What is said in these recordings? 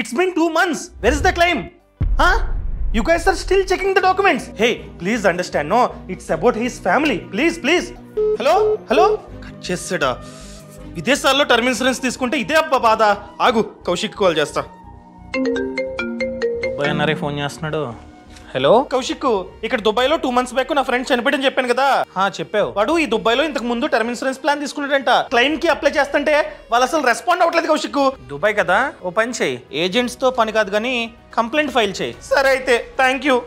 It's been 2 months. Where is the claim? Huh? You guys are still checking the documents. Hey, please understand. No, it's about his family. Please. Hello? Cut చేసాడా? విదేశాల్లో term insurance తీసుకుంటే ఇదే అబ్బా బాధ. ఆగు, Kaushik call చేస్తా. Dubai అన్నారే phone చేస్తున్నాడు. హలో కౌశిక్, ఇక్కడ దుబాయ్ లో 2 months బ్యాక్ నా ఫ్రెండ్ చనిపోయాడని చెప్పాను కదా. చెప్పావు. వాడు ఈ దుబాయ్ లో ఇంతకు ముందు టర్మ్ ఇన్సూరెన్స్ ప్లాన్ తీసుకున్నాడంట. క్లెయిమ్ కి అప్లై చేస్తుంటే వాళ్ళు అసలు రెస్పాండ్ అవ్వట్లేదు కౌశిక్. దుబాయ్ కదా, ఓ పని చేయి, ఏజెంట్స్ తో పని కాదు కానీ కంప్లైంట్ ఫైల్ చేయి. సరే అయితే, థ్యాంక్ యూ.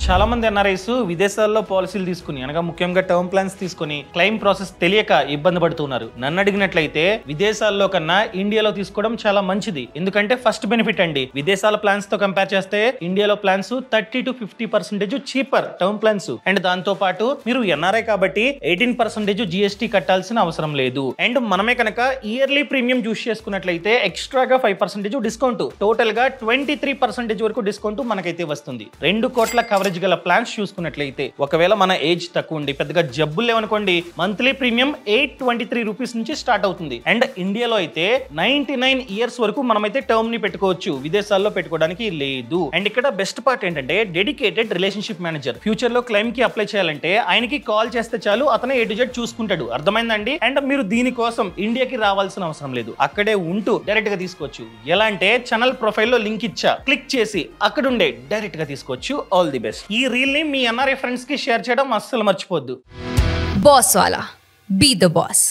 చాలా మంది ఎన్ఆర్ఐస్ విదేశాల్లో పాలసీలు తీసుకుని, అనగా ముఖ్యంగా టర్మ్ ప్లాన్స్ తీసుకుని క్లెయిమ్ ప్రాసెస్ తెలియక ఇబ్బంది పడుతున్నారు. నన్ను అడిగినట్లయితే విదేశాల్లో కన్నా ఇండియాలో తీసుకోవడం చాలా మంచిది. ఎందుకంటే ఫస్ట్ బెనిఫిట్ అండి, విదేశాల ప్లాన్స్ తో కంపేర్ చేస్తే ఇండియాలో plans 30 to 50% cheaper term plans. And దాంతో పాటు మీరు ఎన్ఆర్ఐ కాబట్టి 18% GST కట్టాల్సిన అవసరం లేదు. అండ్ మనమే కనుక ఇయర్లీ ప్రీమియం చూస్ చేసుకున్నట్లయితే ఎక్స్ట్రాగా 5% డిస్కౌంట్, టోటల్ గా 23% వరకు డిస్కౌంట్ మనకైతే వస్తుంది. 2 కోట్ల కవరేజ్ గల ప్లాన్స్ చూసుకున్నట్లయితే ఒకవేళ మన ఏజ్ తక్కువ ఉండి పెద్దగా జబ్బులు లేవనుకోండి, మంత్లీ ప్రీమియం 823 రూపీస్ నుంచి స్టార్ట్ అవుతుంది. అండ్ ఇండియాలో అయితే 99 years వరకు మనమైతే టర్మ్ ని పెట్టుకోవచ్చు, విదేశాల్లో పెట్టుకోవడానికి లేదు. అండ్ ఇక్కడ బెస్ట్ పార్ట్ ఏంటంటే డెడికేటెడ్ రిలేషన్షిప్ మేనేజర్. ఫ్యూచర్ లో క్లెయిమ్ కి అప్లై చేయాలంటే ఆయనకి కాల్ చేస్తే చాలు, అతనే A to Z చూసుకుంటాడు. అర్థమైందండి? అండ్ మీరు దీనికోసం ఇండియాకి రావాల్సిన అవసరం లేదు, అక్కడే ఉంటూ డైరెక్ట్ గా తీసుకోవచ్చు. ఎలా అంటే ఛానల్ ప్రొఫైల్ లో లింక్ ఇచ్చా, క్లిక్ చేసి అక్కడుండే డైరెక్ట్ గా తీసుకోవచ్చు. All the best. ఈ రీల్ ని మీ ఎన్ఆర్ఐ ఫ్రెండ్స్ కి షేర్ చేయడం అస్సలు మర్చిపోద్దు. బాస్ వాలా, బీ ద బాస్.